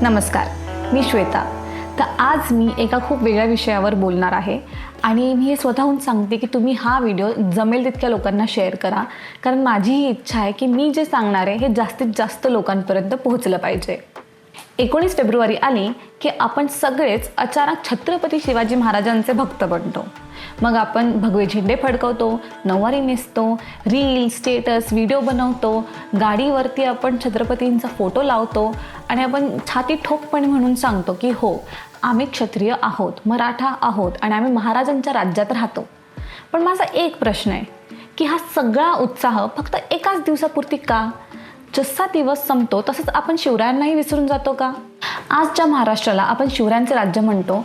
नमस्कार, मी श्वेता. तर आज मी एका खूप वेगळ्या विषयावर बोलणार आहे आणि मी हे स्वतःहून सांगते की तुम्ही हा व्हिडिओ जमेल तितक्या लोकांना शेअर करा, कारण माझी ही इच्छा आहे की मी जे सांगणार आहे हे जास्तीत जास्त लोकांपर्यंत पोहोचलं पाहिजे. 19 फेब्रुवारी आली की आपण सगळेच अचानक छत्रपती शिवाजी महाराजांचे भक्त बनतो. मग आपण भगवे झेंडे फडकवतो, नऊवारी नेसतो, रील, स्टेटस, व्हिडिओ बनवतो, गाडीवरती आपण छत्रपतींचा फोटो लावतो आणि आपण छाती ठोकपणे म्हणून सांगतो की हो, आम्ही क्षत्रिय आहोत, मराठा आहोत आणि आम्ही महाराजांच्या राज्यात राहतो. पण माझा एक प्रश्न आहे की हा सगळा उत्साह फक्त एकाच दिवसापुरती का? जसा दिवस संपतो तसंच आपण शिवरायांनाही विसरून जातो का? आजच्या महाराष्ट्राला आपण शिवरायांचे राज्य म्हणतो,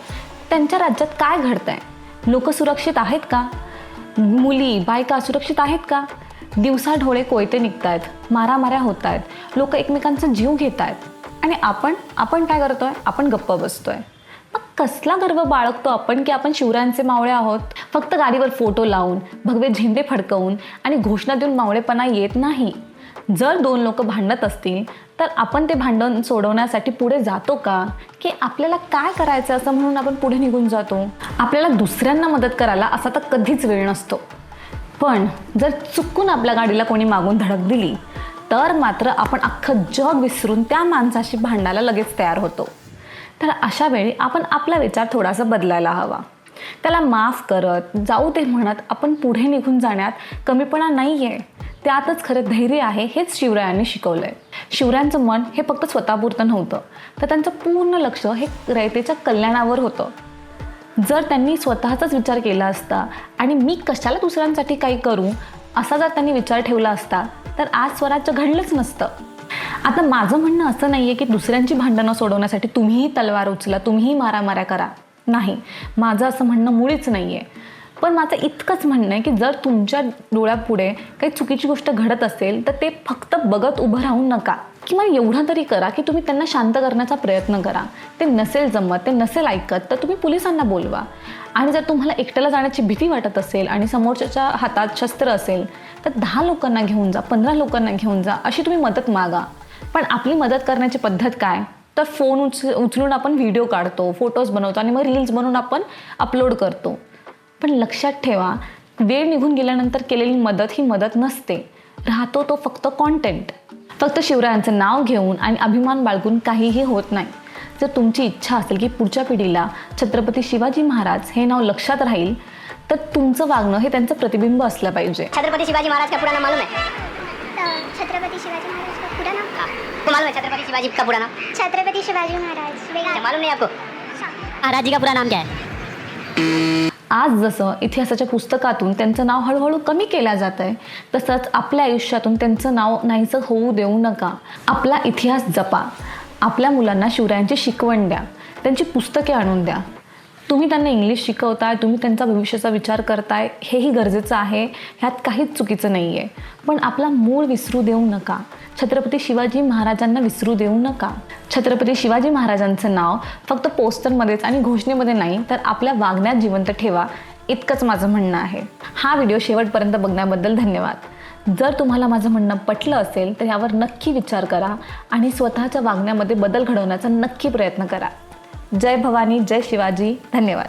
त्यांच्या राज्यात काय घडतंय? लोक सुरक्षित आहेत का? मुली बायका सुरक्षित आहेत का? दिवसाढोळे कोयते निघत आहेत, मारामाऱ्या होत आहेत, लोक एकमेकांचा जीव घेत आहेत आणि आपण काय करतोय? आपण गप्प बसतोय. मग कसला गर्व बाळगतो आपण की आपण शिवरायांचे मावळे आहोत? फक्त गाडीवर फोटो लावून, भगवे झेंडे फडकवून आणि घोषणा देऊन मावळेपणा येत नाही. जर दोन लोक भांडत असतील तर आपण ते भांडण सोडवण्यासाठी पुढे जातो का? की आपल्याला काय करायचं असं म्हणून आपण पुढे निघून जातो? आपल्याला दुसऱ्यांना मदत करायला असा तर कधीच वेळ नसतो. पण जर चुकून आपल्या गाडीला कोणी मागून धडक दिली तर मात्र आपण अख्खं जग विसरून त्या माणसाशी भांडायला लगेच तयार होतो. तर अशा वेळी आपण आपला विचार थोडासा बदलायला हवा. त्याला माफ करत, जाऊ दे म्हणत आपण पुढे निघून जाण्यात कमीपणा नाही आहे. त्यातच खरं धैर्य आहे, हेच शिवरायांनी शिकवलंय. शिवरायांचं मन हे फक्त स्वतःपुरतं नव्हतं, तर त्यांचं पूर्ण लक्ष हे रयतेच्या कल्याणावर होतं. जर त्यांनी स्वतःचाच विचार केला असता आणि मी कशाला दुसऱ्यांसाठी काही करू असा जर त्यांनी विचार ठेवला असता तर आज स्वराज्य घडलंच नसतं. आता माझं म्हणणं असं नाही आहे की दुसऱ्यांची भांडणं सोडवण्यासाठी तुम्हीही तलवार उचला, तुम्हीही मारामाऱ्या करा. नाही, माझं असं म्हणणं मुळीच नाही आहे. पण माझं इतकंच म्हणणं आहे की जर तुमच्या डोळ्यापुढे काही चुकीची गोष्ट घडत असेल तर ते फक्त बघत उभं राहू नका. किंवा एवढं तरी करा की तुम्ही त्यांना शांत करण्याचा प्रयत्न करा. ते नसेल जमत, ते नसेल ऐकत तर तुम्ही पोलिसांना बोलवा. आणि जर तुम्हाला एकट्याला जाण्याची भीती वाटत असेल आणि समोरच्या हातात शस्त्र असेल तर 10 लोकांना घेऊन जा, 15 लोकांना घेऊन जा, अशी तुम्ही मदत मागा. पण आपली मदत करण्याची पद्धत काय? तर फोन उचलून आपण व्हिडिओ काढतो, फोटोज बनवतो आणि मग रील्स बनवून आपण अपलोड करतो. पण लक्षात ठेवा, वेळ निघून गेल्यानंतर केलेली मदत ही मदत नसते. राहतो तो फक्त कॉन्टेंट. फक्त शिवरायांचं नाव घेऊन आणि अभिमान बाळगून काहीही होत नाही. जर तुमची इच्छा असेल की पुढच्या पिढीला छत्रपती शिवाजी महाराज हे नाव लक्षात राहील तर तुमचं वागणं हे त्यांचं प्रतिबिंब असलं पाहिजे. छत्रपति शिवाजी महाराज का पूरा नाम मालूम है? छत्रपति शिवाजी महाराज का पूरा नाम आपको मालूम है? छत्रपति शिवाजी का पूरा नाम? छत्रपति शिवाजी महाराज मालूम नहीं आपको? महाराज जी का पूरा नाम क्या है? आज जसं इतिहासाच्या पुस्तकातून त्यांचं नाव हळूहळू कमी केलं जात आहे, तसंच आपल्या आयुष्यातून त्यांचं नाव नाहीसं होऊ देऊ नका. आपला इतिहास जपा. आपल्या मुलांना शिवरायांची शिकवण द्या, त्यांची पुस्तके आणून द्या. तुम्ही त्यांना इंग्लिश शिकवताय, तुम्ही त्यांचा भविष्याचा विचार करताय, हेही गरजेचं आहे, ह्यात काहीच चुकीचं नाही आहे. पण आपला मूळ विसरू देऊ नका. छत्रपती शिवाजी महाराजांना विसरू देऊ नका. छत्रपती शिवाजी महाराजांचं नाव फक्त पोस्टरमध्येच आणि घोषणेमध्ये नाही तर आपल्या वागण्यात जिवंत ठेवा, इतकंच माझं म्हणणं आहे. हा व्हिडिओ शेवटपर्यंत बघण्याबद्दल धन्यवाद. जर तुम्हाला माझं म्हणणं पटलं असेल तर यावर नक्की विचार करा आणि स्वतःच्या वागण्यामध्ये बदल घडवण्याचा नक्की प्रयत्न करा. जय भवानी, जय शिवाजी. धन्यवाद.